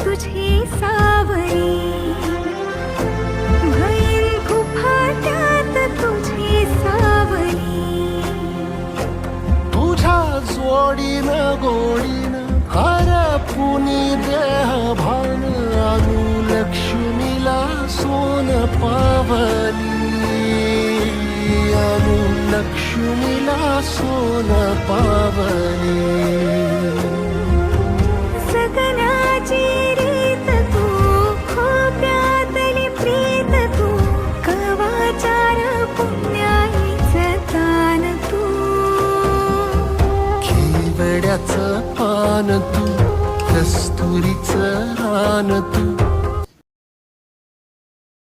तुझी सावरी, भैन कुफाट्यात तुझी सावरी. तुझ्या जोडीनं गोडीनं हरपुनी देह भान आणू लक्ष्मीला सोन पावली, आणू लक्ष्मीला सोन पावली. सगनाची रीत तू, खोप्यातली प्रीत तू, कवाचार पुण्याईचं तान तू. केवड्याचं पान तू, कस्तुरीचं रान तू,